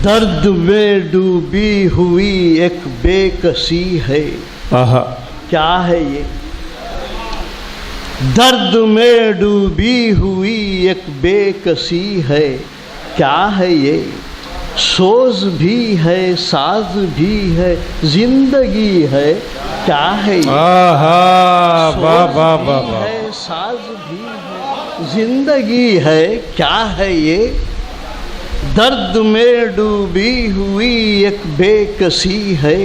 दर्द में डूबी हुई एक बेकसी है। आहा, क्या है ये? दर्द में डूबी हुई एक बेकसी है। क्या है ये? सोज भी है, साज भी है, जिंदगी है। क्या है ये? आहा, वाह वाह वाह वाह। है, साज भी है, जिंदगी है। क्या है ये? दर्द में डूबी हुई एक बेकसी है।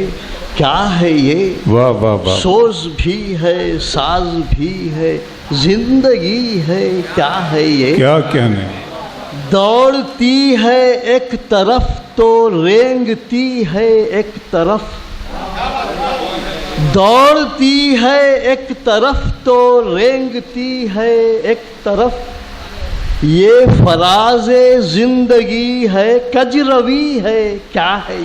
क्या है ये? वाह वाह वाह। सोज भी है, साज भी है, जिंदगी है। क्या है ये? क्या कहने। दौड़ती है एक तरफ तो रेंगती है एक तरफ। दौड़ती है एक तरफ तो रेंगती है एक तरफ। ये फराज़े जिंदगी है, कजरवी है। क्या है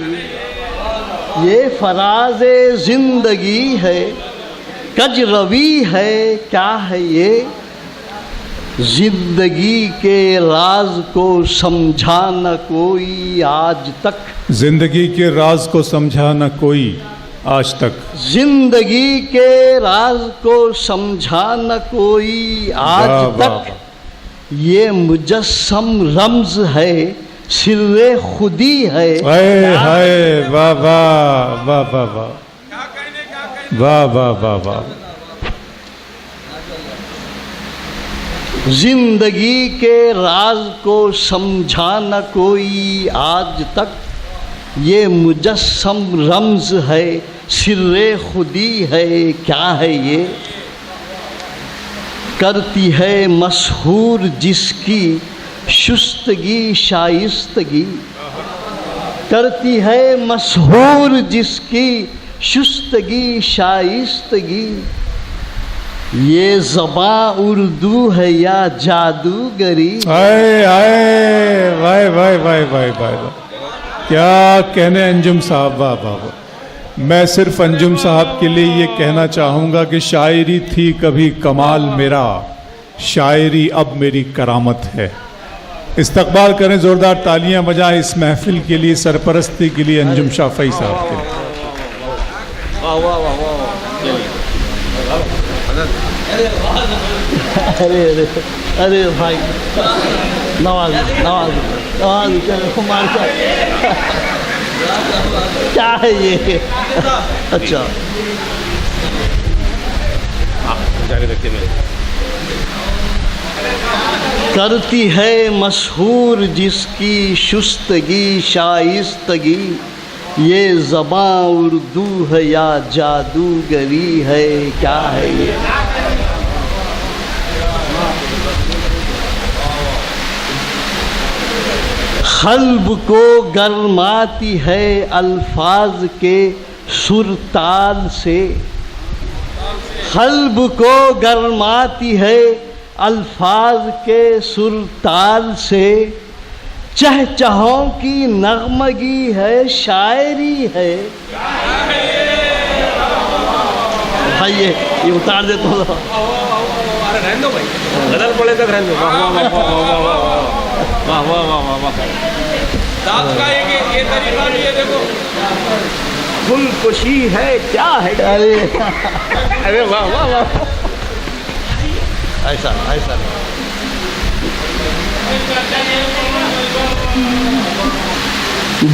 ये फराज़े जिंदगी है, कजरवी है। क्या है ये? जिंदगी के राज को समझा न कोई आज तक। जिंदगी के राज को समझा न कोई आज तक। जिंदगी के राज को समझा न कोई आज वाह, तक। ये मुजस्सम रम्ज है, सिर्रे खुदी है। हाय हाय, वाह वाह वाह वाह वाह वाह वाह वाह वाह। जिंदगी के राज को समझा न कोई आज तक। ये मुजस्सम रम्ज है, सिर्रे खुदी है। क्या है ये? करती है मशहूर जिसकी शुस्तगी शाइस्तगी। करती है मशहूर जिसकी शुस्तगी शाइस्तगी। ये ज़बां उर्दू है या जादूगरी। हाय हाय, वाह वाह वाह वाह वाह। क्या कहने अंजुम साहब, वाह वाह वाह। मैं सिर्फ अंजुम साहब के लिए ये कहना चाहूँगा कि शायरी थी कभी कमाल मेरा, शायरी अब मेरी करामत है। इस्तकबाल करें, ज़ोरदार तालियां बजाएं इस महफिल के लिए, सरपरस्ती के लिए अंजुम शाफई साहब के लिए। अरे अरे अरे भाई, नवाज नवाज नवाज कुमार का क्या है ये? अच्छा, करती है मशहूर जिसकी शुस्तगी शाइस्तगी। ये ज़बां उर्दू है या जादूगरी है। क्या है ये? क़ल्ब को गरमाती है अल्फाज के सुरताल से। क़ल्ब को गरमाती है अल्फाज के सुरताल से। चहचहों की नगमगी है, शायरी है। भाई ये उतार दे तो। अरे रहने दो भाई, गजल पड़े तक रहने दो। वाह वाह वाह वाह वाह वाह वाह वाह वाह वाह। दांत का ये तरीका भी है, देखो। खुलकुशी है, क्या है? अरे अरे वाह वाह वाह। ऐसा ऐसा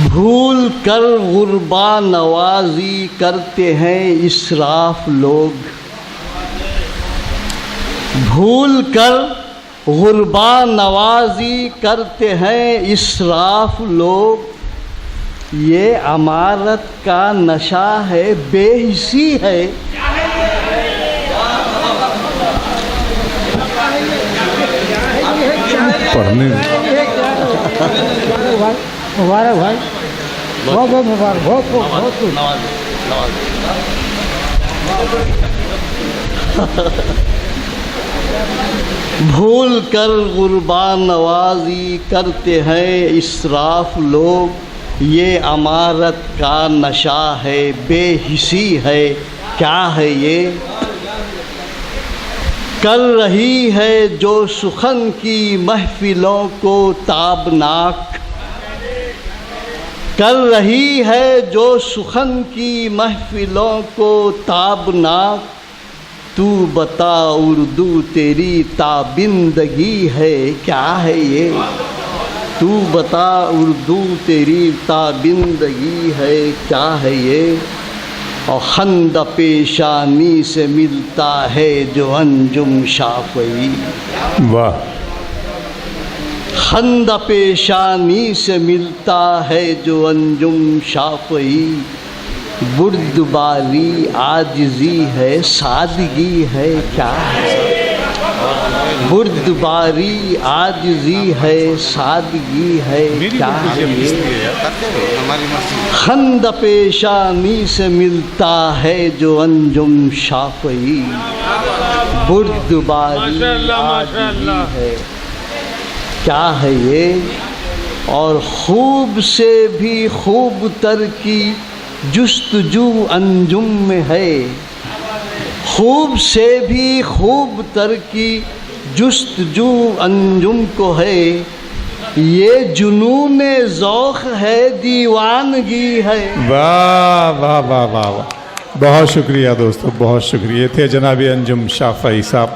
भूल कर गुरबा नवाजी करते हैं इसराफ लोग। भूल कर गुरबा नवाजी करते हैं इसराफ लोग। ये अमारत का नशा है, बेहिसी है। पढ़ने मुबारक भाई, बहुत बहुत मुबारक, बहुत बहुत नवाज भूल कर गुरबा नवाजी करते हैं इसराफ लोग। ये अमारत का नशा है, बेहिसी है, क्या है ये? कर रही है जो सुखन की महफिलों को ताबनाक, कर रही है जो सुखन की महफिलों को ताबनाक। तू बता उर्दू तेरी ताबिंदगी है, क्या है ये? तू बता उर्दू तेरी ताबिंदगी है, क्या है ये? और खंद पेशानी से मिलता है जो अंजुम शाफ़ई। वाह। खंद पेशानी से मिलता है जो अंजुम शाफ़ई। बुर्दबारी आजिज़ी है, सादगी है, क्या है? बुर्दबारी आजिज़ी है, सादगी है, क्या है ये? खंद पेशानी से मिलता है जो अंजुम शाफ़ई। बुर्दबारी आजिज़ी है, क्या है ये? और खूब से भी खूब तर की जुस्तजू अंजुम में है। खूब से भी खूब तर की जुस्तजू अंजुम को है। ये जुनून ज़ौक़ है, दीवानगी है। वाह वाह वाह वाह वाह, बहुत शुक्रिया दोस्तों, बहुत शुक्रिया। थे जनाब अंजुम शाफ़ई साहब।